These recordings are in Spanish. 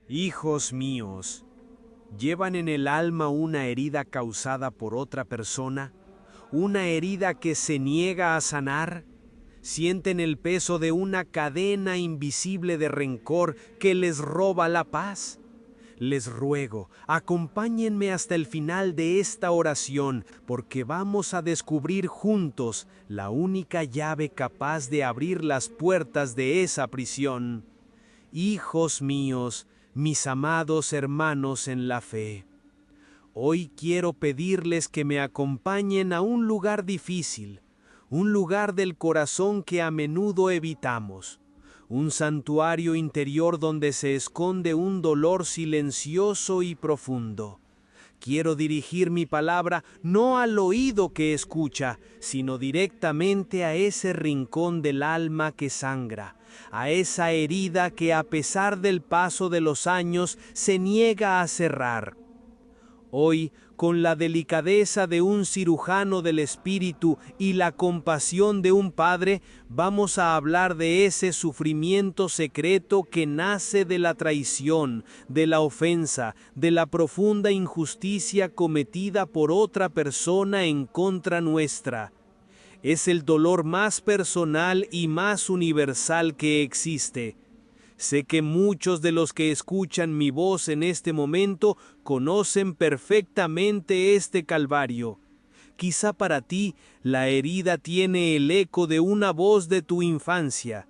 Hijos míos, ¿llevan en el alma una herida causada por otra persona? ¿Una herida que se niega a sanar? ¿Sienten el peso de una cadena invisible de rencor que les roba la paz? Les ruego, acompáñenme hasta el final de esta oración, porque vamos a descubrir juntos la única llave capaz de abrir las puertas de esa prisión. Hijos míos, mis amados hermanos en la fe, hoy quiero pedirles que me acompañen a un lugar difícil, un lugar del corazón que a menudo evitamos, un santuario interior donde se esconde un dolor silencioso y profundo. Quiero dirigir mi palabra no al oído que escucha, sino directamente a ese rincón del alma que sangra, a esa herida que a pesar del paso de los años se niega a cerrar. Hoy, con la delicadeza de un cirujano del espíritu y la compasión de un padre, vamos a hablar de ese sufrimiento secreto que nace de la traición, de la ofensa, de la profunda injusticia cometida por otra persona en contra nuestra. Es el dolor más personal y más universal que existe. Sé que muchos de los que escuchan mi voz en este momento conocen perfectamente este calvario. Quizá para ti la herida tiene el eco de una voz de tu infancia,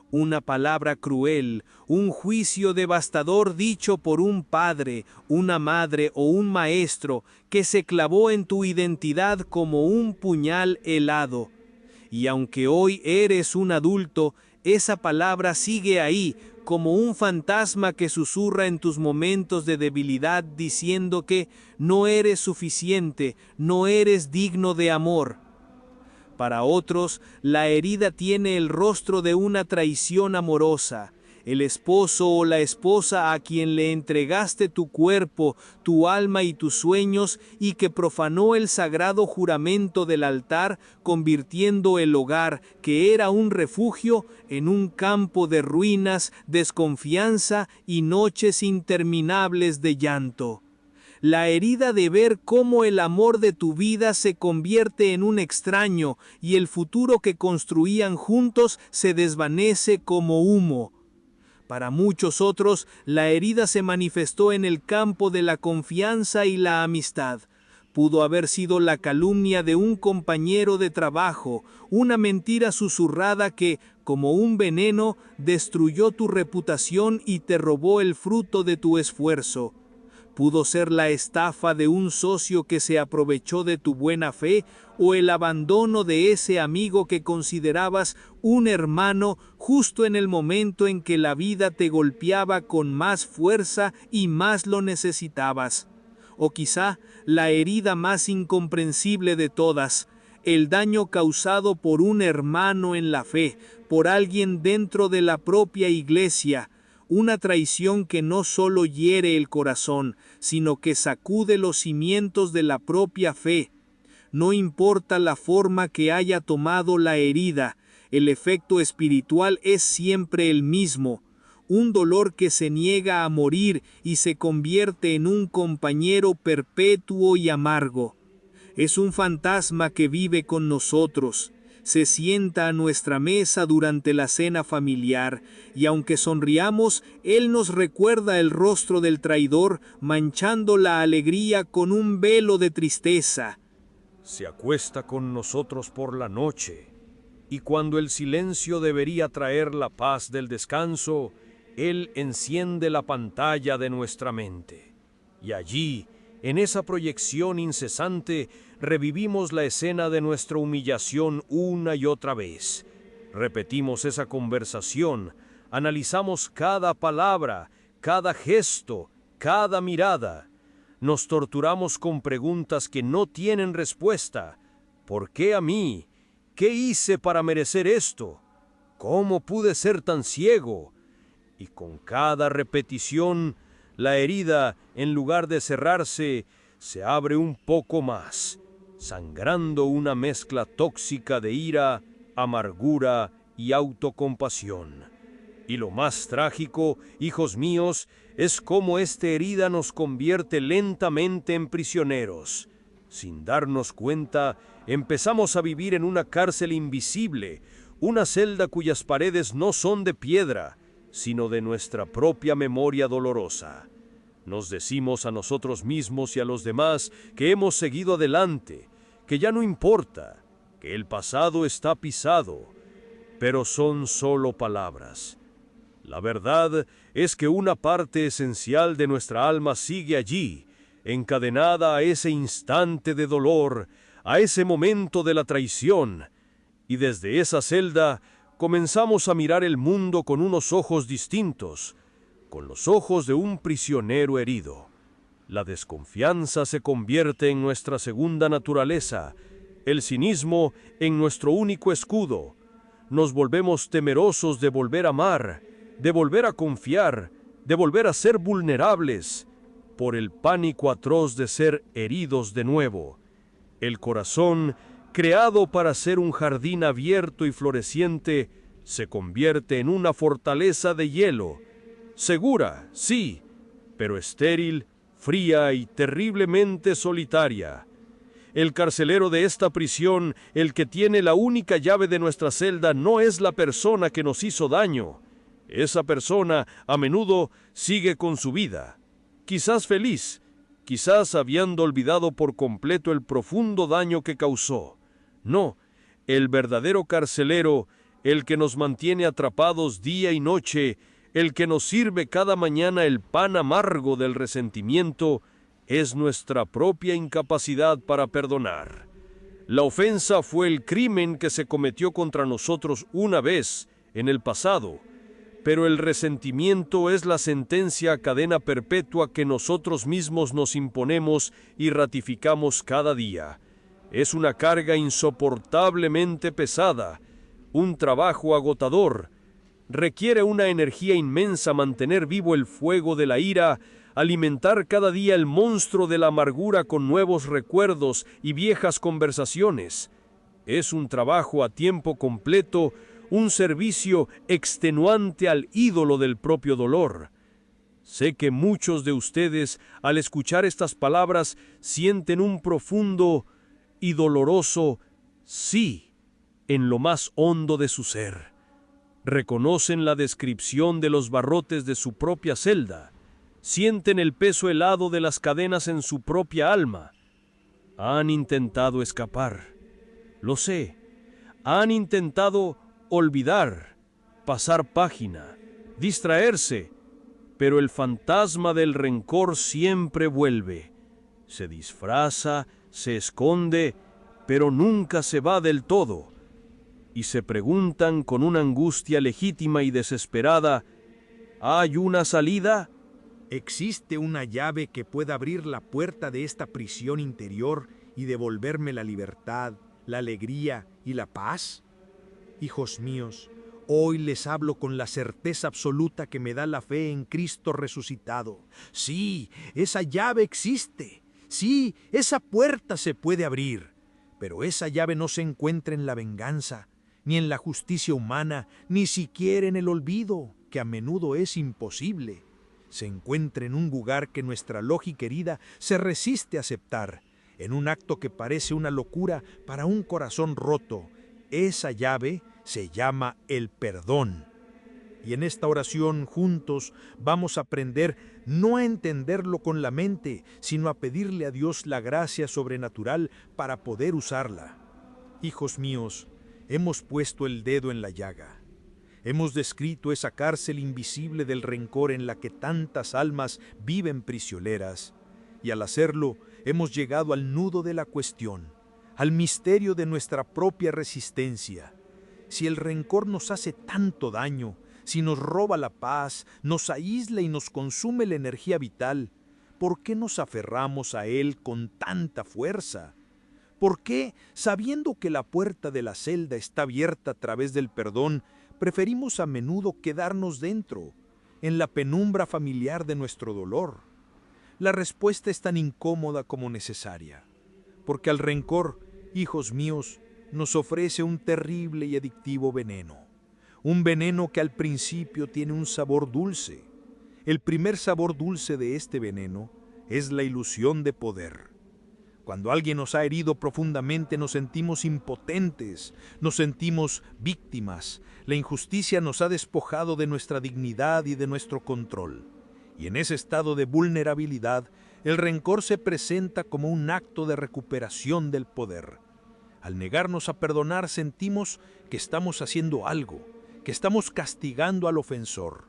una palabra cruel, un juicio devastador dicho por un padre, una madre o un maestro que se clavó en tu identidad como un puñal helado. Y aunque hoy eres un adulto, esa palabra sigue ahí, como un fantasma que susurra en tus momentos de debilidad diciendo que no eres suficiente, no eres digno de amor. Para otros, la herida tiene el rostro de una traición amorosa. El esposo o la esposa a quien le entregaste tu cuerpo, tu alma y tus sueños y que profanó el sagrado juramento del altar, convirtiendo el hogar, que era un refugio, en un campo de ruinas, desconfianza y noches interminables de llanto. La herida de ver cómo el amor de tu vida se convierte en un extraño y el futuro que construían juntos se desvanece como humo. Para muchos otros, la herida se manifestó en el campo de la confianza y la amistad. Pudo haber sido la calumnia de un compañero de trabajo, una mentira susurrada que, como un veneno, destruyó tu reputación y te robó el fruto de tu esfuerzo. Pudo ser la estafa de un socio que se aprovechó de tu buena fe o el abandono de ese amigo que considerabas un hermano justo en el momento en que la vida te golpeaba con más fuerza y más lo necesitabas. O quizá la herida más incomprensible de todas, el daño causado por un hermano en la fe, por alguien dentro de la propia iglesia, una traición que no solo hiere el corazón, sino que sacude los cimientos de la propia fe. No importa la forma que haya tomado la herida, el efecto espiritual es siempre el mismo. Un dolor que se niega a morir y se convierte en un compañero perpetuo y amargo. Es un fantasma que vive con nosotros. Se sienta a nuestra mesa durante la cena familiar, y aunque sonriamos, él nos recuerda el rostro del traidor, manchando la alegría con un velo de tristeza. Se acuesta con nosotros por la noche, y cuando el silencio debería traer la paz del descanso, él enciende la pantalla de nuestra mente. Y allí, en esa proyección incesante, revivimos la escena de nuestra humillación una y otra vez. Repetimos esa conversación, analizamos cada palabra, cada gesto, cada mirada. Nos torturamos con preguntas que no tienen respuesta. ¿Por qué a mí? ¿Qué hice para merecer esto? ¿Cómo pude ser tan ciego? Y con cada repetición, la herida, en lugar de cerrarse, se abre un poco más, sangrando una mezcla tóxica de ira, amargura y autocompasión. Y lo más trágico, hijos míos, es cómo esta herida nos convierte lentamente en prisioneros. Sin darnos cuenta, empezamos a vivir en una cárcel invisible, una celda cuyas paredes no son de piedra, sino de nuestra propia memoria dolorosa. Nos decimos a nosotros mismos y a los demás que hemos seguido adelante, que ya no importa, que el pasado está pisado, pero son solo palabras. La verdad es que una parte esencial de nuestra alma sigue allí, encadenada a ese instante de dolor, a ese momento de la traición, y desde esa celda comenzamos a mirar el mundo con unos ojos distintos, con los ojos de un prisionero herido. La desconfianza se convierte en nuestra segunda naturaleza, el cinismo en nuestro único escudo. Nos volvemos temerosos de volver a amar, de volver a confiar, de volver a ser vulnerables, por el pánico atroz de ser heridos de nuevo. El corazón, creado para ser un jardín abierto y floreciente, se convierte en una fortaleza de hielo, segura, sí, pero estéril, fría y terriblemente solitaria. El carcelero de esta prisión, el que tiene la única llave de nuestra celda, no es la persona que nos hizo daño. Esa persona, a menudo, sigue con su vida, quizás feliz, quizás habiendo olvidado por completo el profundo daño que causó. No, el verdadero carcelero, el que nos mantiene atrapados día y noche, el que nos sirve cada mañana el pan amargo del resentimiento, es nuestra propia incapacidad para perdonar. La ofensa fue el crimen que se cometió contra nosotros una vez, en el pasado, pero el resentimiento es la sentencia a cadena perpetua que nosotros mismos nos imponemos y ratificamos cada día. Es una carga insoportablemente pesada, un trabajo agotador. Requiere una energía inmensa mantener vivo el fuego de la ira, alimentar cada día el monstruo de la amargura con nuevos recuerdos y viejas conversaciones. Es un trabajo a tiempo completo, un servicio extenuante al ídolo del propio dolor. Sé que muchos de ustedes, al escuchar estas palabras, sienten un profundo y doloroso sí en lo más hondo de su ser. Reconocen la descripción de los barrotes de su propia celda, sienten el peso helado de las cadenas en su propia alma. Han intentado escapar, lo sé, han intentado olvidar, pasar página, distraerse, pero el fantasma del rencor siempre vuelve. Se disfraza, se esconde, pero nunca se va del todo. Y se preguntan con una angustia legítima y desesperada, ¿hay una salida? ¿Existe una llave que pueda abrir la puerta de esta prisión interior y devolverme la libertad, la alegría y la paz? Hijos míos, hoy les hablo con la certeza absoluta que me da la fe en Cristo resucitado. Sí, esa llave existe. Sí, esa puerta se puede abrir. Pero esa llave no se encuentra en la venganza, ni en la justicia humana, ni siquiera en el olvido, que a menudo es imposible. Se encuentra en un lugar que nuestra lógica herida se resiste a aceptar, en un acto que parece una locura para un corazón roto. Esa llave se llama el perdón. Y en esta oración juntos vamos a aprender no a entenderlo con la mente, sino a pedirle a Dios la gracia sobrenatural para poder usarla. Hijos míos, hemos puesto el dedo en la llaga. Hemos descrito esa cárcel invisible del rencor en la que tantas almas viven prisioneras, y al hacerlo hemos llegado al nudo de la cuestión, al misterio de nuestra propia resistencia. Si el rencor nos hace tanto daño, si nos roba la paz, nos aísla y nos consume la energía vital, ¿por qué nos aferramos a él con tanta fuerza? ¿Por qué, sabiendo que la puerta de la celda está abierta a través del perdón, preferimos a menudo quedarnos dentro, en la penumbra familiar de nuestro dolor? La respuesta es tan incómoda como necesaria, porque al rencor, hijos míos, nos ofrece un terrible y adictivo veneno, un veneno que al principio tiene un sabor dulce. El primer sabor dulce de este veneno es la ilusión de poder. Cuando alguien nos ha herido profundamente nos sentimos impotentes, nos sentimos víctimas. La injusticia nos ha despojado de nuestra dignidad y de nuestro control. Y en ese estado de vulnerabilidad, el rencor se presenta como un acto de recuperación del poder. Al negarnos a perdonar sentimos que estamos haciendo algo, que estamos castigando al ofensor.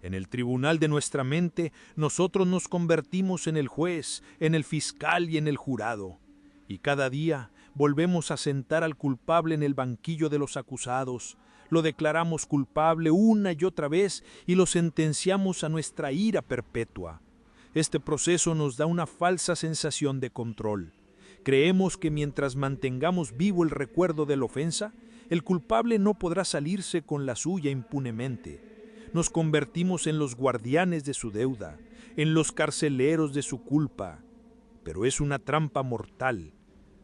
En el tribunal de nuestra mente, nosotros nos convertimos en el juez, en el fiscal y en el jurado. Y cada día volvemos a sentar al culpable en el banquillo de los acusados, lo declaramos culpable una y otra vez y lo sentenciamos a nuestra ira perpetua. Este proceso nos da una falsa sensación de control. Creemos que mientras mantengamos vivo el recuerdo de la ofensa, el culpable no podrá salirse con la suya impunemente. Nos convertimos en los guardianes de su deuda, en los carceleros de su culpa. Pero es una trampa mortal.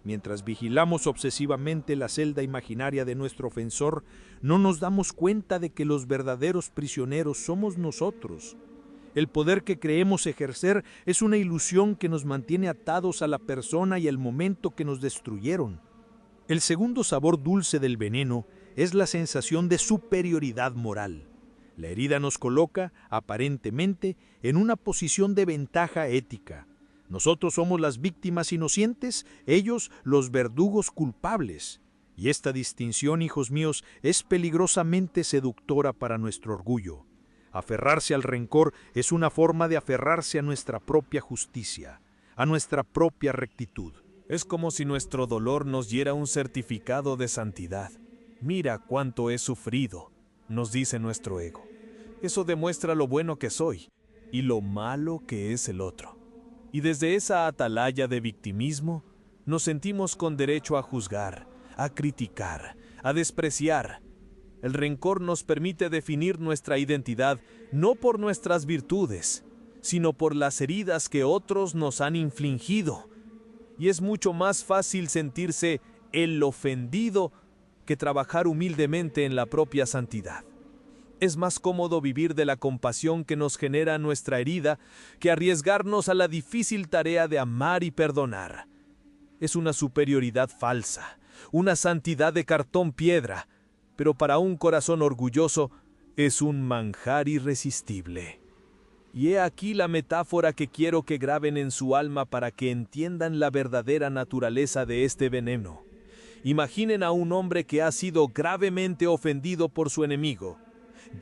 Mientras vigilamos obsesivamente la celda imaginaria de nuestro ofensor, no nos damos cuenta de que los verdaderos prisioneros somos nosotros. El poder que creemos ejercer es una ilusión que nos mantiene atados a la persona y al momento que nos destruyeron. El segundo sabor dulce del veneno es la sensación de superioridad moral. La herida nos coloca, aparentemente, en una posición de ventaja ética. Nosotros somos las víctimas inocentes, ellos los verdugos culpables. Y esta distinción, hijos míos, es peligrosamente seductora para nuestro orgullo. Aferrarse al rencor es una forma de aferrarse a nuestra propia justicia, a nuestra propia rectitud. Es como si nuestro dolor nos diera un certificado de santidad. Mira cuánto he sufrido, nos dice nuestro ego. Eso demuestra lo bueno que soy y lo malo que es el otro. Y desde esa atalaya de victimismo, nos sentimos con derecho a juzgar, a criticar, a despreciar. El rencor nos permite definir nuestra identidad no por nuestras virtudes, sino por las heridas que otros nos han infligido. Y es mucho más fácil sentirse el ofendido que trabajar humildemente en la propia santidad. Es más cómodo vivir de la compasión que nos genera nuestra herida que arriesgarnos a la difícil tarea de amar y perdonar. Es una superioridad falsa, una santidad de cartón piedra, pero para un corazón orgulloso es un manjar irresistible. Y he aquí la metáfora que quiero que graben en su alma para que entiendan la verdadera naturaleza de este veneno. Imaginen a un hombre que ha sido gravemente ofendido por su enemigo.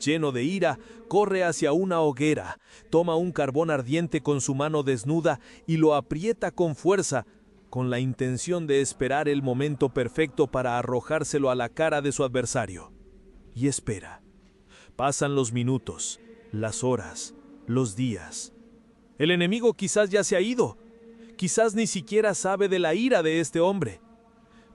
Lleno de ira, corre hacia una hoguera, toma un carbón ardiente con su mano desnuda y lo aprieta con fuerza, con la intención de esperar el momento perfecto para arrojárselo a la cara de su adversario. Y espera. Pasan los minutos, las horas, los días. El enemigo quizás ya se ha ido, quizás ni siquiera sabe de la ira de este hombre.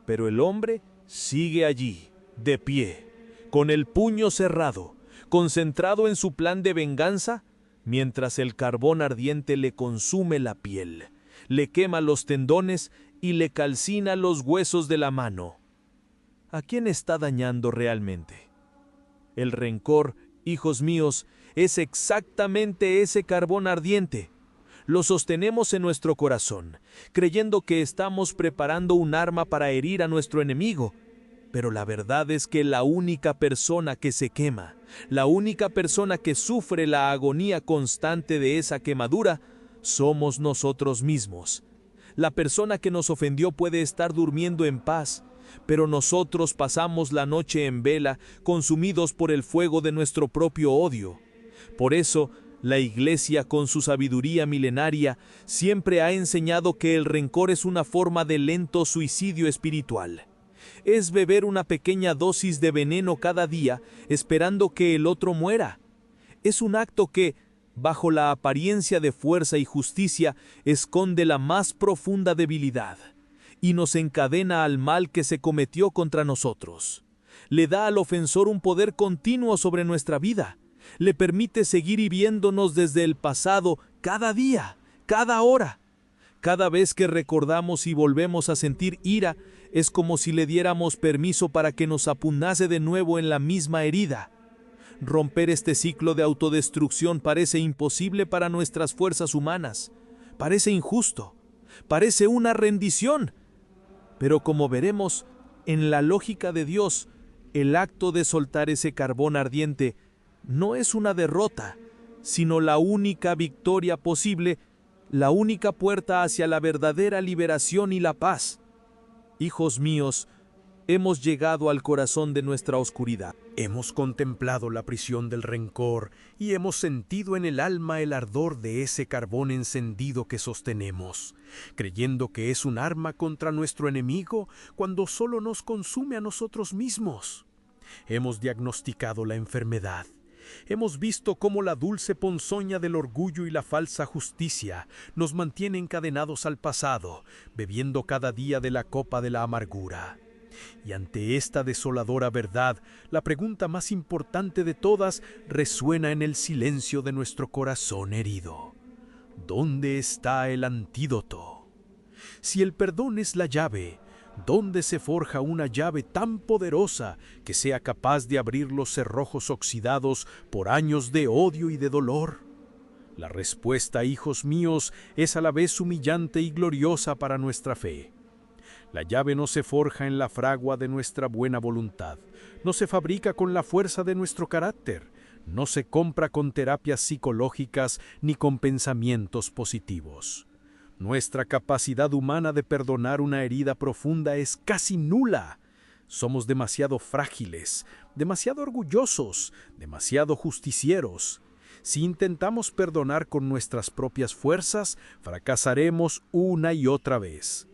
Pero el hombre sigue allí, de pie, con el puño cerrado, concentrado en su plan de venganza, mientras el carbón ardiente le consume la piel, le quema los tendones y le calcina los huesos de la mano. ¿A quién está dañando realmente? El rencor, hijos míos, es exactamente ese carbón ardiente. Lo sostenemos en nuestro corazón, creyendo que estamos preparando un arma para herir a nuestro enemigo. Pero la verdad es que la única persona que se quema, la única persona que sufre la agonía constante de esa quemadura, somos nosotros mismos. La persona que nos ofendió puede estar durmiendo en paz, pero nosotros pasamos la noche en vela, consumidos por el fuego de nuestro propio odio. Por eso, la Iglesia, con su sabiduría milenaria, siempre ha enseñado que el rencor es una forma de lento suicidio espiritual. Es beber una pequeña dosis de veneno cada día, esperando que el otro muera. Es un acto que, bajo la apariencia de fuerza y justicia, esconde la más profunda debilidad y nos encadena al mal que se cometió contra nosotros. Le da al ofensor un poder continuo sobre nuestra vida. Le permite seguir hiriéndonos desde el pasado cada día, cada hora. Cada vez que recordamos y volvemos a sentir ira, es como si le diéramos permiso para que nos apunase de nuevo en la misma herida. Romper este ciclo de autodestrucción parece imposible para nuestras fuerzas humanas. Parece injusto. Parece una rendición. Pero como veremos, en la lógica de Dios, el acto de soltar ese carbón ardiente no es una derrota, sino la única victoria posible, la única puerta hacia la verdadera liberación y la paz. Hijos míos, hemos llegado al corazón de nuestra oscuridad. Hemos contemplado la prisión del rencor y hemos sentido en el alma el ardor de ese carbón encendido que sostenemos, creyendo que es un arma contra nuestro enemigo cuando solo nos consume a nosotros mismos. Hemos diagnosticado la enfermedad. Hemos visto cómo la dulce ponzoña del orgullo y la falsa justicia nos mantiene encadenados al pasado, bebiendo cada día de la copa de la amargura. Y ante esta desoladora verdad, la pregunta más importante de todas resuena en el silencio de nuestro corazón herido. ¿Dónde está el antídoto? Si el perdón es la llave, ¿dónde se forja una llave tan poderosa que sea capaz de abrir los cerrojos oxidados por años de odio y de dolor? La respuesta, hijos míos, es a la vez humillante y gloriosa para nuestra fe. La llave no se forja en la fragua de nuestra buena voluntad, no se fabrica con la fuerza de nuestro carácter, no se compra con terapias psicológicas ni con pensamientos positivos. Nuestra capacidad humana de perdonar una herida profunda es casi nula. Somos demasiado frágiles, demasiado orgullosos, demasiado justicieros. Si intentamos perdonar con nuestras propias fuerzas, fracasaremos una y otra vez.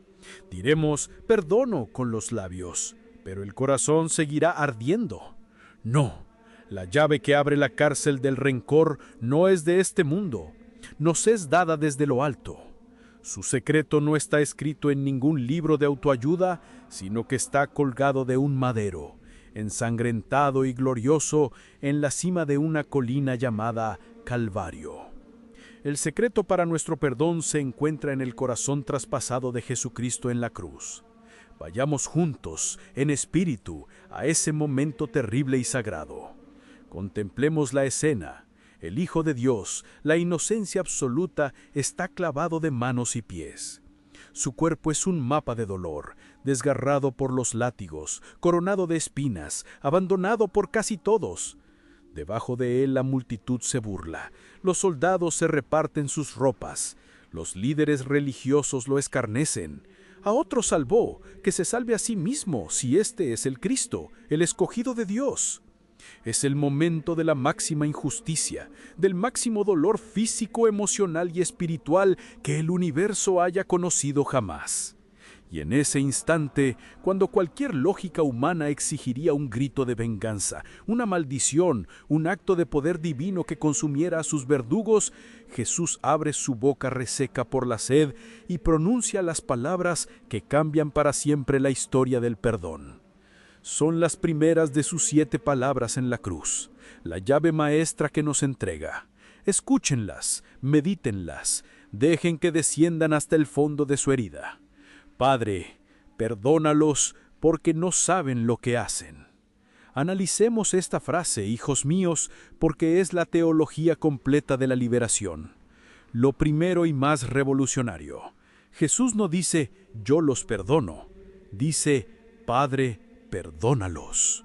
Diremos, perdono con los labios, pero el corazón seguirá ardiendo. No, la llave que abre la cárcel del rencor no es de este mundo, nos es dada desde lo alto. Su secreto no está escrito en ningún libro de autoayuda, sino que está colgado de un madero, ensangrentado y glorioso en la cima de una colina llamada Calvario. El secreto para nuestro perdón se encuentra en el corazón traspasado de Jesucristo en la cruz. Vayamos juntos, en espíritu, a ese momento terrible y sagrado. Contemplemos la escena. El Hijo de Dios, la inocencia absoluta, está clavado de manos y pies. Su cuerpo es un mapa de dolor, desgarrado por los látigos, coronado de espinas, abandonado por casi todos. Debajo de él la multitud se burla, los soldados se reparten sus ropas, los líderes religiosos lo escarnecen. A otro salvó, que se salve a sí mismo si este es el Cristo, el escogido de Dios. Es el momento de la máxima injusticia, del máximo dolor físico, emocional y espiritual que el universo haya conocido jamás. Y en ese instante, cuando cualquier lógica humana exigiría un grito de venganza, una maldición, un acto de poder divino que consumiera a sus verdugos, Jesús abre su boca reseca por la sed y pronuncia las palabras que cambian para siempre la historia del perdón. Son las primeras de sus 7 palabras en la cruz, la llave maestra que nos entrega. Escúchenlas, medítenlas, dejen que desciendan hasta el fondo de su herida. Padre, perdónalos porque no saben lo que hacen. Analicemos esta frase, hijos míos, porque es la teología completa de la liberación. Lo primero y más revolucionario. Jesús no dice, yo los perdono. Dice, Padre, perdónalos.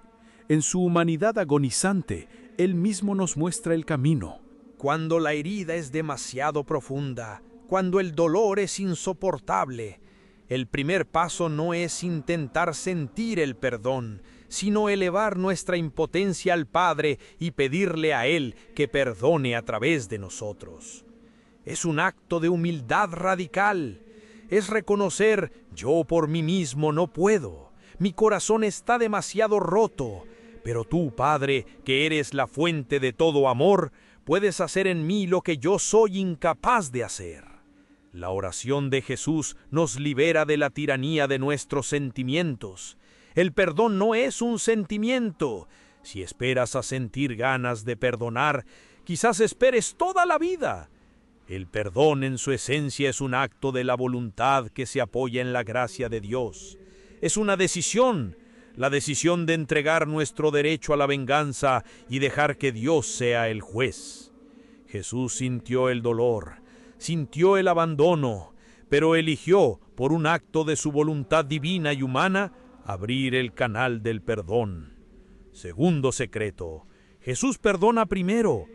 En su humanidad agonizante, Él mismo nos muestra el camino. Cuando la herida es demasiado profunda, cuando el dolor es insoportable, el primer paso no es intentar sentir el perdón, sino elevar nuestra impotencia al Padre y pedirle a Él que perdone a través de nosotros. Es un acto de humildad radical. Es reconocer, yo por mí mismo no puedo. Mi corazón está demasiado roto, pero tú, Padre, que eres la fuente de todo amor, puedes hacer en mí lo que yo soy incapaz de hacer. La oración de Jesús nos libera de la tiranía de nuestros sentimientos. El perdón no es un sentimiento. Si esperas a sentir ganas de perdonar, quizás esperes toda la vida. El perdón en su esencia es un acto de la voluntad que se apoya en la gracia de Dios. Es una decisión. la decisión de entregar nuestro derecho a la venganza y dejar que Dios sea el juez. Jesús sintió el dolor, sintió el abandono, pero eligió, por un acto de su voluntad divina y humana, abrir el canal del perdón. Segundo secreto: Jesús perdona primero.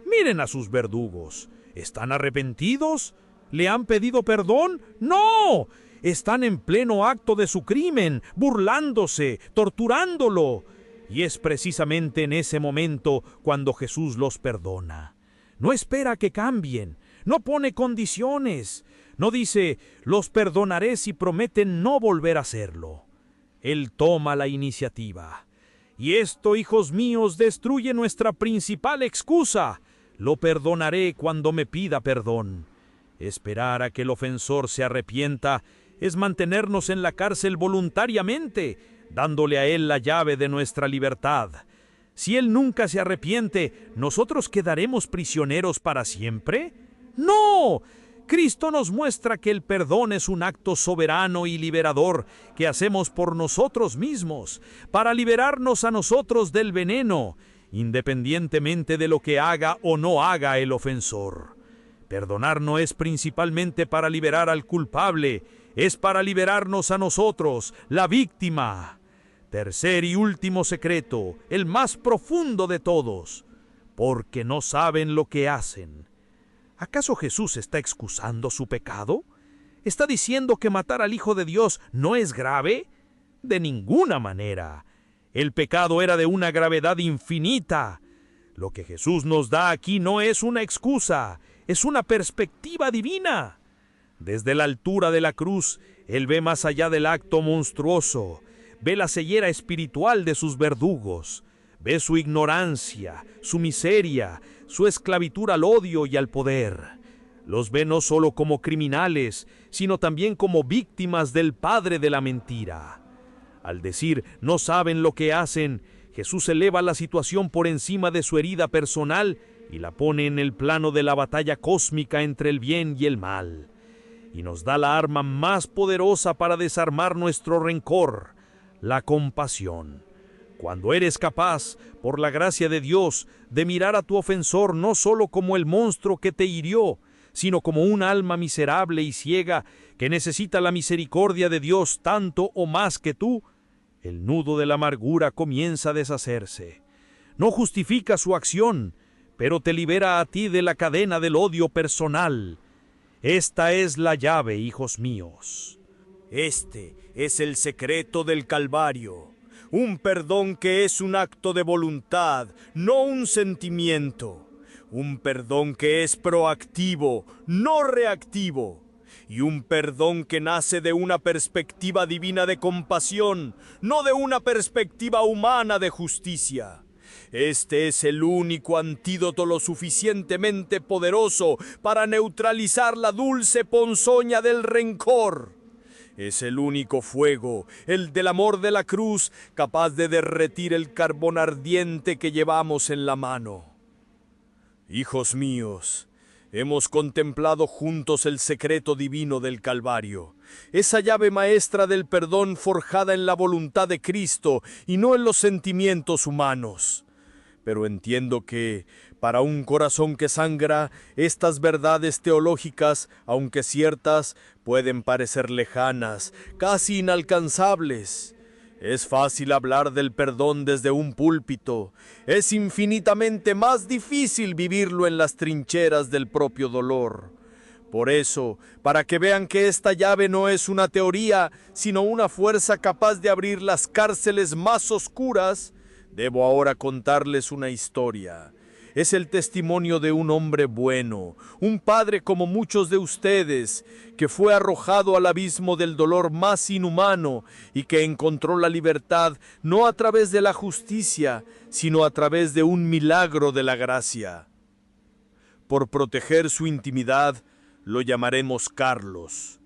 Miren a sus verdugos. ¿Están arrepentidos? ¿Le han pedido perdón? ¡No! Están en pleno acto de su crimen, burlándose, torturándolo. Y es precisamente en ese momento cuando Jesús los perdona. No espera que cambien, no pone condiciones, no dice, los perdonaré si prometen no volver a hacerlo. Él toma la iniciativa. Y esto, hijos míos, destruye nuestra principal excusa. Lo perdonaré cuando me pida perdón. Esperar a que el ofensor se arrepienta es mantenernos en la cárcel voluntariamente, dándole a él la llave de nuestra libertad. Si él nunca se arrepiente, ¿nosotros quedaremos prisioneros para siempre? ¡No! Cristo nos muestra que el perdón es un acto soberano y liberador que hacemos por nosotros mismos, para liberarnos a nosotros del veneno, independientemente de lo que haga o no haga el ofensor. Perdonar no es principalmente para liberar al culpable, es para liberarnos a nosotros, la víctima. Tercer y último secreto, el más profundo de todos: porque no saben lo que hacen. ¿Acaso Jesús está excusando su pecado? ¿Está diciendo que matar al Hijo de Dios no es grave? De ninguna manera. El pecado era de una gravedad infinita. Lo que Jesús nos da aquí no es una excusa, es una perspectiva divina. Desde la altura de la cruz, Él ve más allá del acto monstruoso, ve la ceguera espiritual de sus verdugos, ve su ignorancia, su miseria, su esclavitud al odio y al poder. Los ve no solo como criminales, sino también como víctimas del padre de la mentira. Al decir no saben lo que hacen, Jesús eleva la situación por encima de su herida personal y la pone en el plano de la batalla cósmica entre el bien y el mal. Y nos da la arma más poderosa para desarmar nuestro rencor: la compasión. Cuando eres capaz, por la gracia de Dios, de mirar a tu ofensor no solo como el monstruo que te hirió, sino como un alma miserable y ciega que necesita la misericordia de Dios tanto o más que tú, el nudo de la amargura comienza a deshacerse. No justifica su acción, pero te libera a ti de la cadena del odio personal. Esta es la llave, hijos míos. Este es el secreto del Calvario. Un perdón que es un acto de voluntad, no un sentimiento. Un perdón que es proactivo, no reactivo. Y un perdón que nace de una perspectiva divina de compasión, no de una perspectiva humana de justicia. Este es el único antídoto lo suficientemente poderoso para neutralizar la dulce ponzoña del rencor. Es el único fuego, el del amor de la cruz, capaz de derretir el carbón ardiente que llevamos en la mano. Hijos míos, hemos contemplado juntos el secreto divino del Calvario, esa llave maestra del perdón forjada en la voluntad de Cristo y no en los sentimientos humanos. Pero entiendo que, para un corazón que sangra, estas verdades teológicas, aunque ciertas, pueden parecer lejanas, casi inalcanzables. Es fácil hablar del perdón desde un púlpito. Es infinitamente más difícil vivirlo en las trincheras del propio dolor. Por eso, para que vean que esta llave no es una teoría, sino una fuerza capaz de abrir las cárceles más oscuras, debo ahora contarles una historia. Es el testimonio de un hombre bueno, un padre como muchos de ustedes, que fue arrojado al abismo del dolor más inhumano y que encontró la libertad no a través de la justicia, sino a través de un milagro de la gracia. Por proteger su intimidad, lo llamaremos Carlos.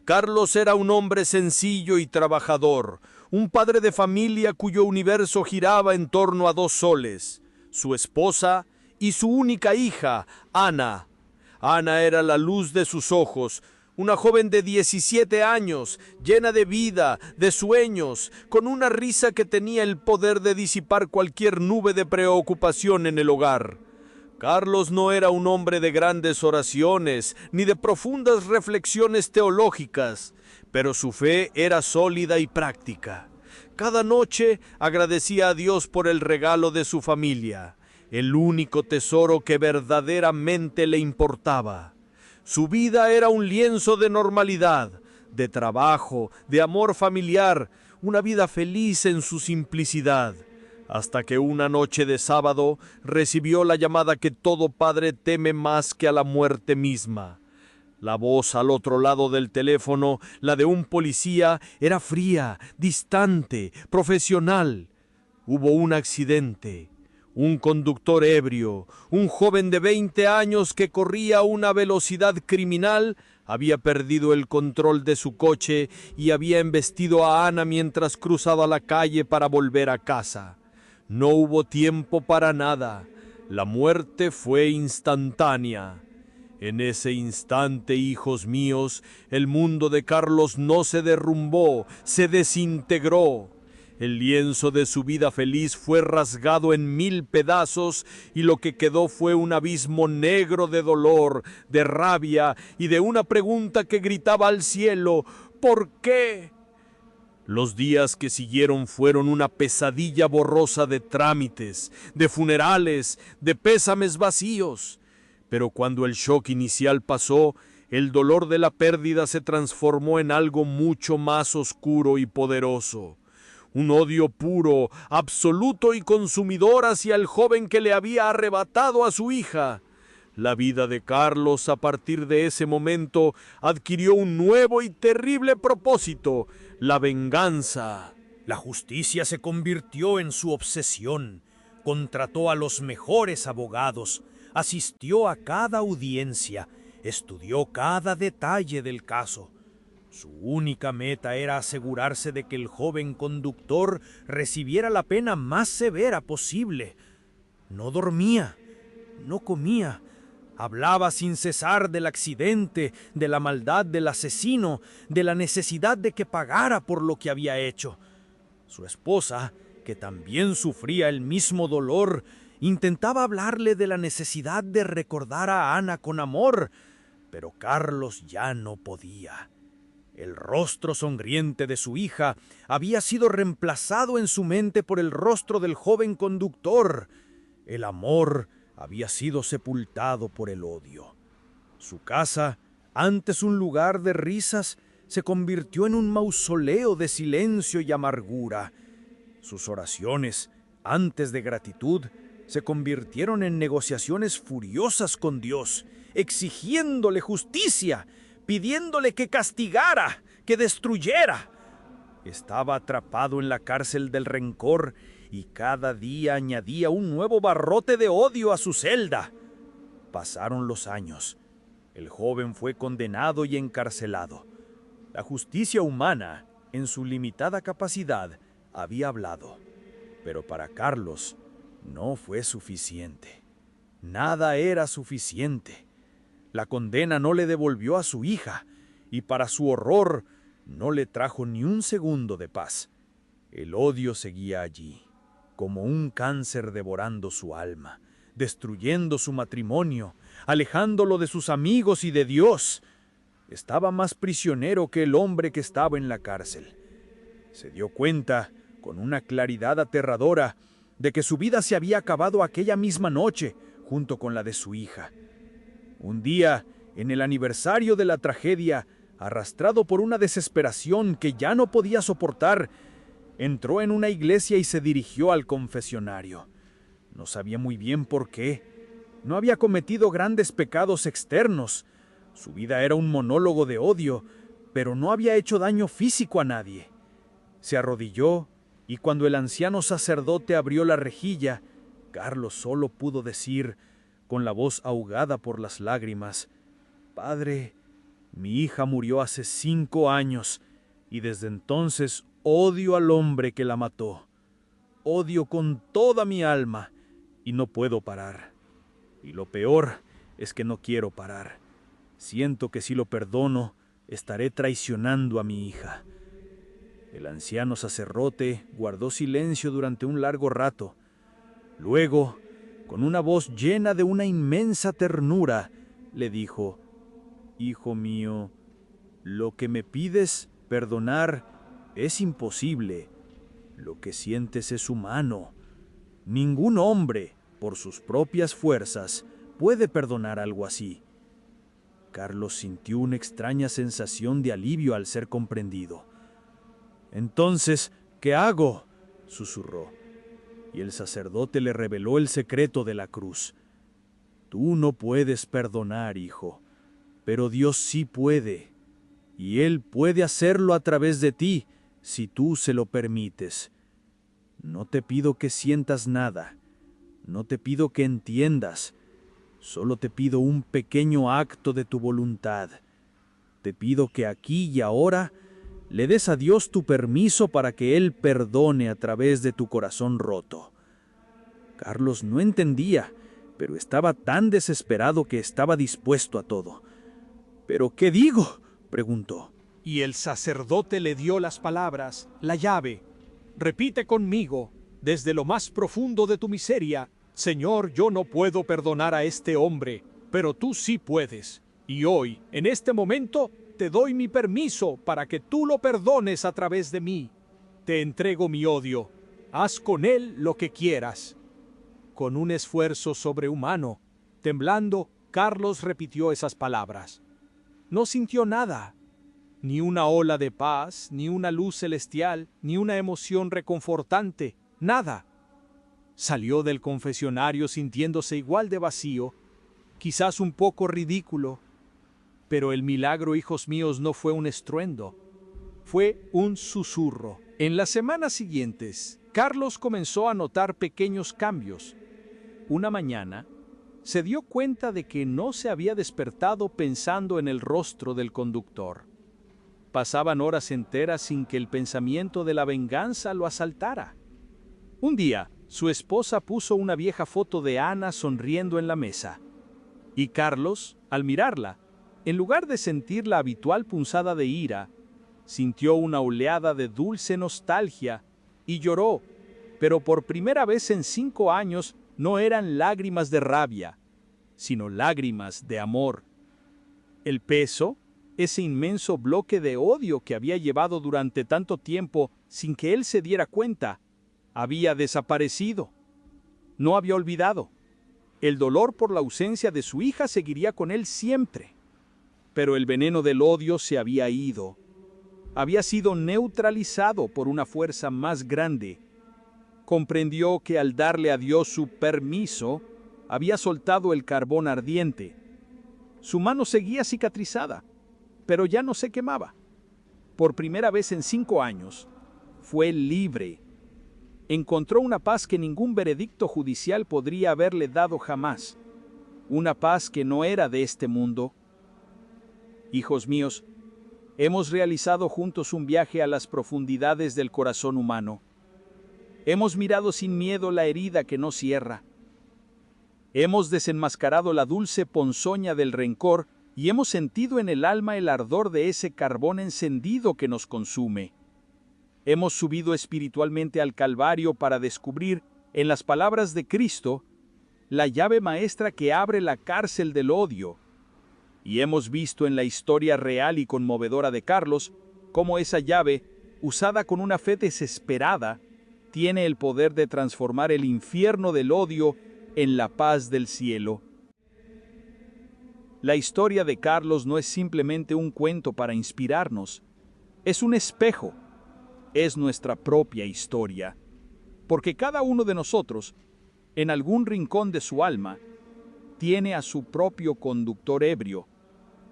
Carlos era un hombre sencillo y trabajador, un padre de familia cuyo universo giraba en torno a 2 soles, su esposa y su única hija, Ana. Ana era la luz de sus ojos, Una joven de 17 años, llena de vida, de sueños, con una risa que tenía el poder de disipar cualquier nube de preocupación en el hogar. Carlos no era un hombre de grandes oraciones, ni de profundas reflexiones teológicas, pero su fe era sólida y práctica. Cada noche agradecía a Dios por el regalo de su familia, el único tesoro que verdaderamente le importaba. Su vida era un lienzo de normalidad, de trabajo, de amor familiar, una vida feliz en su simplicidad, hasta que una noche de sábado recibió la llamada que todo padre teme más que a la muerte misma. La voz al otro lado del teléfono, la de un policía, era fría, distante, profesional. Hubo un accidente. Un conductor ebrio, un joven de 20 años que corría a una velocidad criminal, había perdido el control de su coche y había embestido a Ana mientras cruzaba la calle para volver a casa. No hubo tiempo para nada. La muerte fue instantánea. En ese instante, hijos míos, el mundo de Carlos no se derrumbó, se desintegró. El lienzo de su vida feliz fue rasgado en 1000 pedazos y lo que quedó fue un abismo negro de dolor, de rabia y de una pregunta que gritaba al cielo: ¿por qué? Los días que siguieron fueron una pesadilla borrosa de trámites, de funerales, de pésames vacíos. Pero cuando el shock inicial pasó, el dolor de la pérdida se transformó en algo mucho más oscuro y poderoso. Un odio puro, absoluto y consumidor hacia el joven que le había arrebatado a su hija. La vida de Carlos a partir de ese momento adquirió un nuevo y terrible propósito: la venganza. La justicia se convirtió en su obsesión. Contrató a los mejores abogados, asistió a cada audiencia, estudió cada detalle del caso. Su única meta era asegurarse de que el joven conductor recibiera la pena más severa posible. No dormía, no comía, hablaba sin cesar del accidente, de la maldad del asesino, de la necesidad de que pagara por lo que había hecho. Su esposa, que también sufría el mismo dolor, intentaba hablarle de la necesidad de recordar a Ana con amor, pero Carlos ya no podía. El rostro sonriente de su hija había sido reemplazado en su mente por el rostro del joven conductor. El amor había sido sepultado por el odio. Su casa, antes un lugar de risas, se convirtió en un mausoleo de silencio y amargura. Sus oraciones, antes de gratitud, se convirtieron en negociaciones furiosas con Dios, exigiéndole justicia, pidiéndole que castigara, que destruyera. Estaba atrapado en la cárcel del rencor y cada día añadía un nuevo barrote de odio a su celda. Pasaron los años. El joven fue condenado y encarcelado. La justicia humana, en su limitada capacidad, había hablado. Pero para Carlos no fue suficiente. Nada era suficiente. La condena no le devolvió a su hija, y para su horror no le trajo ni un segundo de paz. El odio seguía allí, como un cáncer devorando su alma, destruyendo su matrimonio, alejándolo de sus amigos y de Dios. Estaba más prisionero que el hombre que estaba en la cárcel. Se dio cuenta, con una claridad aterradora, de que su vida se había acabado aquella misma noche, junto con la de su hija. Un día, en el aniversario de la tragedia, arrastrado por una desesperación que ya no podía soportar, entró en una iglesia y se dirigió al confesionario. No sabía muy bien por qué. No había cometido grandes pecados externos. Su vida era un monólogo de odio, pero no había hecho daño físico a nadie. Se arrodilló y cuando el anciano sacerdote abrió la rejilla, Carlos solo pudo decir, con la voz ahogada por las lágrimas: «Padre, mi hija murió hace 5 años y desde entonces odio al hombre que la mató. Odio con toda mi alma y no puedo parar. Y lo peor es que no quiero parar. Siento que si lo perdono, estaré traicionando a mi hija. El anciano sacerdote guardó silencio durante un largo rato. Luego, con una voz llena de una inmensa ternura, le dijo: Hijo mío, lo que me pides perdonar es imposible. Lo que sientes es humano. Ningún hombre, por sus propias fuerzas, puede perdonar algo así. Carlos sintió una extraña sensación de alivio al ser comprendido. «Entonces, ¿qué hago?», susurró. Y el sacerdote le reveló el secreto de la cruz. «Tú no puedes perdonar, hijo, pero Dios sí puede. Y Él puede hacerlo a través de ti, si tú se lo permites. No te pido que sientas nada, no te pido que entiendas, solo te pido un pequeño acto de tu voluntad. Te pido que aquí y ahora le des a Dios tu permiso para que Él perdone a través de tu corazón roto». Carlos no entendía, pero estaba tan desesperado que estaba dispuesto a todo. «¿Pero qué digo?», preguntó. Y el sacerdote le dio las palabras, la llave. Repite conmigo, desde lo más profundo de tu miseria: Señor, yo no puedo perdonar a este hombre, pero tú sí puedes. Y hoy, en este momento, te doy mi permiso para que tú lo perdones a través de mí. Te entrego mi odio. Haz con él lo que quieras. Con un esfuerzo sobrehumano, temblando, Carlos repitió esas palabras. No sintió nada. Ni una ola de paz, ni una luz celestial, ni una emoción reconfortante, nada. Salió del confesionario sintiéndose igual de vacío, quizás un poco ridículo. Pero el milagro, hijos míos, no fue un estruendo, fue un susurro. En las semanas siguientes, Carlos comenzó a notar pequeños cambios. Una mañana, se dio cuenta de que no se había despertado pensando en el rostro del conductor. Pasaban horas enteras sin que el pensamiento de la venganza lo asaltara. Un día, su esposa puso una vieja foto de Ana sonriendo en la mesa. Y Carlos, al mirarla, en lugar de sentir la habitual punzada de ira, sintió una oleada de dulce nostalgia y lloró, pero por primera vez en 5 años no eran lágrimas de rabia, sino lágrimas de amor. El peso, ese inmenso bloque de odio que había llevado durante tanto tiempo sin que él se diera cuenta, había desaparecido. No había olvidado. El dolor por la ausencia de su hija seguiría con él siempre. Pero el veneno del odio se había ido. Había sido neutralizado por una fuerza más grande. Comprendió que al darle a Dios su permiso, había soltado el carbón ardiente. Su mano seguía cicatrizada, pero ya no se quemaba. Por primera vez en 5 años, fue libre. Encontró una paz que ningún veredicto judicial podría haberle dado jamás. Una paz que no era de este mundo. Hijos míos, hemos realizado juntos un viaje a las profundidades del corazón humano. Hemos mirado sin miedo la herida que no cierra. Hemos desenmascarado la dulce ponzoña del rencor y hemos sentido en el alma el ardor de ese carbón encendido que nos consume. Hemos subido espiritualmente al Calvario para descubrir, en las palabras de Cristo, la llave maestra que abre la cárcel del odio. Y hemos visto en la historia real y conmovedora de Carlos cómo esa llave, usada con una fe desesperada, tiene el poder de transformar el infierno del odio en la paz del cielo. La historia de Carlos no es simplemente un cuento para inspirarnos, es un espejo, es nuestra propia historia, porque cada uno de nosotros, en algún rincón de su alma, tiene a su propio conductor ebrio,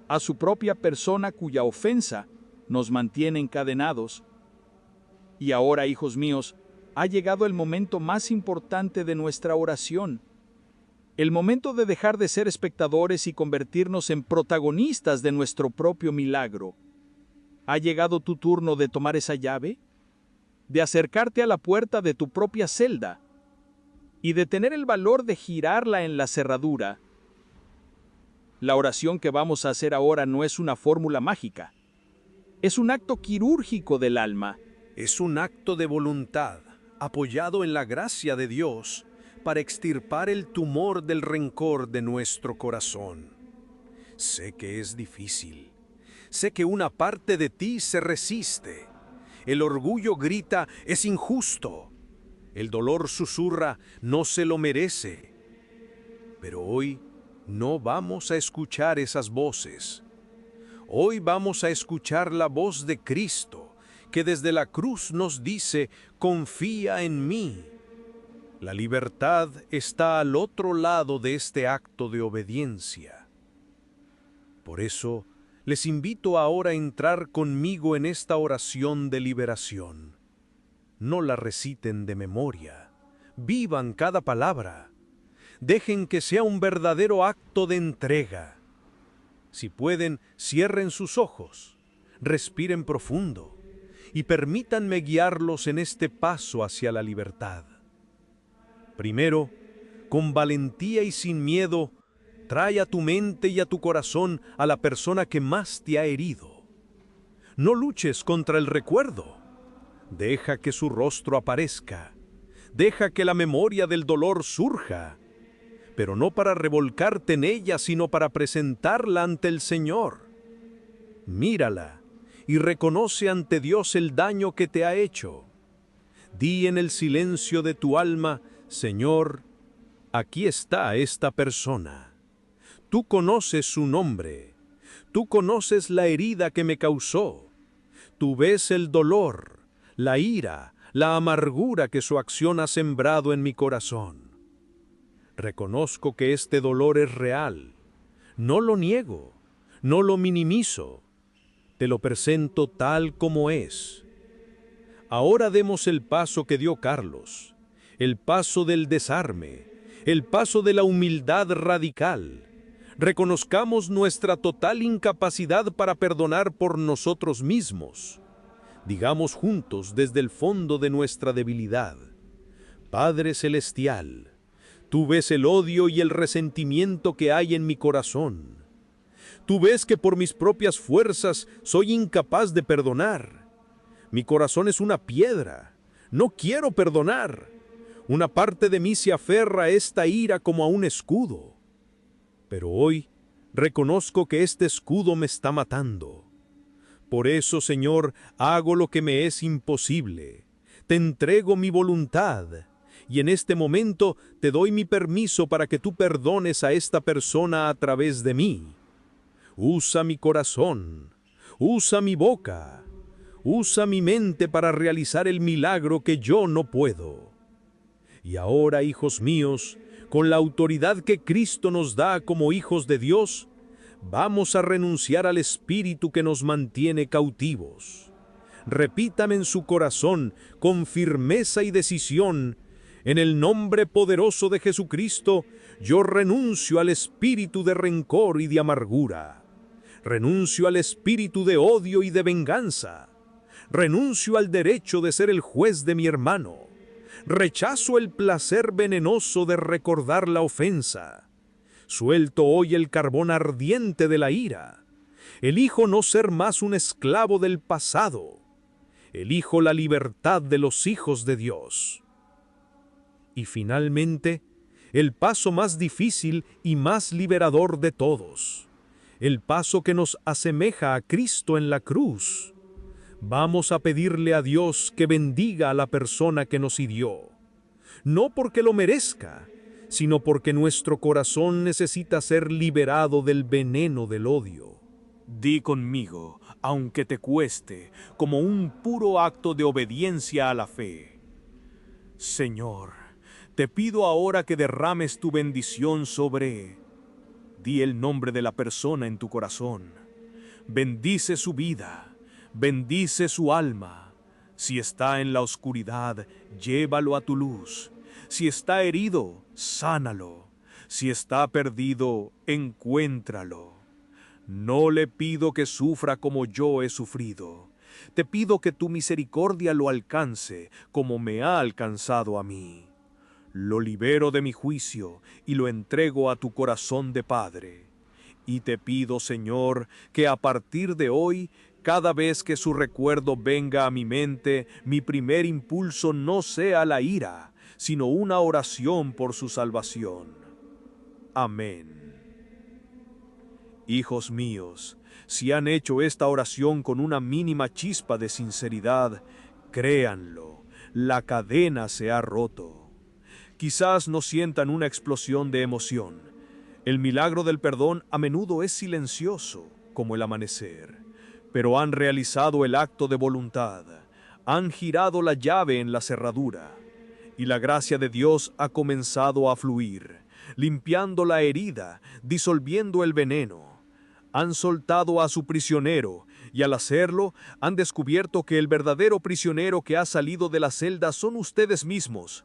a su propia persona cuya ofensa nos mantiene encadenados. Y ahora, hijos míos, ha llegado el momento más importante de nuestra oración, el momento de dejar de ser espectadores y convertirnos en protagonistas de nuestro propio milagro. ¿Ha llegado tu turno de tomar esa llave? De acercarte a la puerta de tu propia celda y de tener el valor de girarla en la cerradura. La oración que vamos a hacer ahora no es una fórmula mágica, Es un acto quirúrgico del alma. Es un acto de voluntad, apoyado en la gracia de Dios, para extirpar el tumor del rencor de nuestro corazón. Sé que es difícil. Sé que una parte de ti se resiste. El orgullo grita, es injusto. El dolor susurra, no se lo merece. Pero hoy no vamos a escuchar esas voces. Hoy vamos a escuchar la voz de Cristo, que desde la cruz nos dice, confía en mí. La libertad está al otro lado de este acto de obediencia. Por eso, les invito ahora a entrar conmigo en esta oración de liberación. No la reciten de memoria, vivan cada palabra. Dejen que sea un verdadero acto de entrega. Si pueden, cierren sus ojos, respiren profundo y permítanme guiarlos en este paso hacia la libertad. Primero, con valentía y sin miedo, trae a tu mente y a tu corazón a la persona que más te ha herido. No luches contra el recuerdo. Deja que su rostro aparezca. Deja que la memoria del dolor surja. Pero no para revolcarte en ella, sino para presentarla ante el Señor. Mírala y reconoce ante Dios el daño que te ha hecho. Di en el silencio de tu alma, Señor, aquí está esta persona. Tú conoces su nombre. Tú conoces la herida que me causó. Tú ves el dolor, la ira, la amargura que su acción ha sembrado en mi corazón. Reconozco que este dolor es real. No lo niego, no lo minimizo. Te lo presento tal como es. Ahora demos el paso que dio Carlos, el paso del desarme, el paso de la humildad radical. Reconozcamos nuestra total incapacidad para perdonar por nosotros mismos. Digamos juntos desde el fondo de nuestra debilidad: Padre Celestial, tú ves el odio y el resentimiento que hay en mi corazón. Tú ves que por mis propias fuerzas soy incapaz de perdonar. Mi corazón es una piedra. No quiero perdonar. Una parte de mí se aferra a esta ira como a un escudo. Pero hoy reconozco que este escudo me está matando. Por eso, Señor, hago lo que me es imposible. Te entrego mi voluntad. Y en este momento te doy mi permiso para que tú perdones a esta persona a través de mí. Usa mi corazón, usa mi boca, usa mi mente para realizar el milagro que yo no puedo. Y ahora, hijos míos, con la autoridad que Cristo nos da como hijos de Dios, vamos a renunciar al espíritu que nos mantiene cautivos. Repitan en su corazón con firmeza y decisión: en el nombre poderoso de Jesucristo, yo renuncio al espíritu de rencor y de amargura. Renuncio al espíritu de odio y de venganza. Renuncio al derecho de ser el juez de mi hermano. Rechazo el placer venenoso de recordar la ofensa. Suelto hoy el carbón ardiente de la ira. Elijo no ser más un esclavo del pasado. Elijo la libertad de los hijos de Dios. Y finalmente, el paso más difícil y más liberador de todos. El paso que nos asemeja a Cristo en la cruz. Vamos a pedirle a Dios que bendiga a la persona que nos hirió. No porque lo merezca, sino porque nuestro corazón necesita ser liberado del veneno del odio. Di conmigo, aunque te cueste, como un puro acto de obediencia a la fe: Señor, te pido ahora que derrames tu bendición sobre... Di el nombre de la persona en tu corazón. Bendice su vida, bendice su alma. Si está en la oscuridad, llévalo a tu luz. Si está herido, sánalo. Si está perdido, encuéntralo. No le pido que sufra como yo he sufrido. Te pido que tu misericordia lo alcance como me ha alcanzado a mí. Lo libero de mi juicio y lo entrego a tu corazón de Padre. Y te pido, Señor, que a partir de hoy Cada vez que su recuerdo venga a mi mente, mi primer impulso no sea la ira, sino una oración por su salvación. Amén. Hijos míos, si han hecho esta oración con una mínima chispa de sinceridad, créanlo, la cadena se ha roto. Quizás no sientan una explosión de emoción. El milagro del perdón a menudo es silencioso, como el amanecer, pero han realizado el acto de voluntad, han girado la llave en la cerradura, y la gracia de Dios ha comenzado a fluir, limpiando la herida, disolviendo el veneno. Han soltado a su prisionero, y al hacerlo, han descubierto que el verdadero prisionero que ha salido de la celda son ustedes mismos.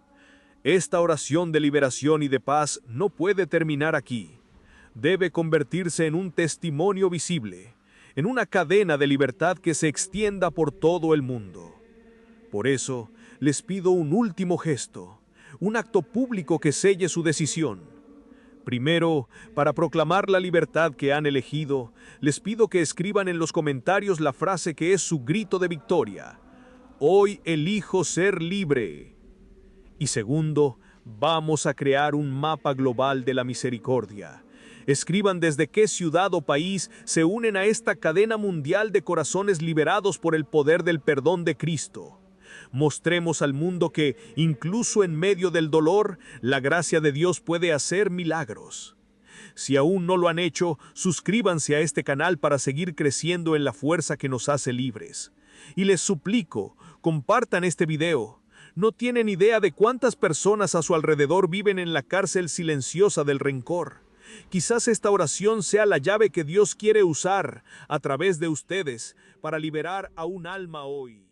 Esta oración de liberación y de paz no puede terminar aquí. Debe convertirse en un testimonio visible, en una cadena de libertad que se extienda por todo el mundo. Por eso, les pido un último gesto, un acto público que selle su decisión. Primero, para proclamar la libertad que han elegido, les pido que escriban en los comentarios la frase que es su grito de victoria: hoy elijo ser libre. Y segundo, vamos a crear un mapa global de la misericordia. Escriban desde qué ciudad o país se unen a esta cadena mundial de corazones liberados por el poder del perdón de Cristo. Mostremos al mundo que, incluso en medio del dolor, la gracia de Dios puede hacer milagros. Si aún no lo han hecho, suscríbanse a este canal para seguir creciendo en la fuerza que nos hace libres. Y les suplico, compartan este video. No tienen idea de cuántas personas a su alrededor viven en la cárcel silenciosa del rencor. Quizás esta oración sea la llave que Dios quiere usar a través de ustedes para liberar a un alma hoy.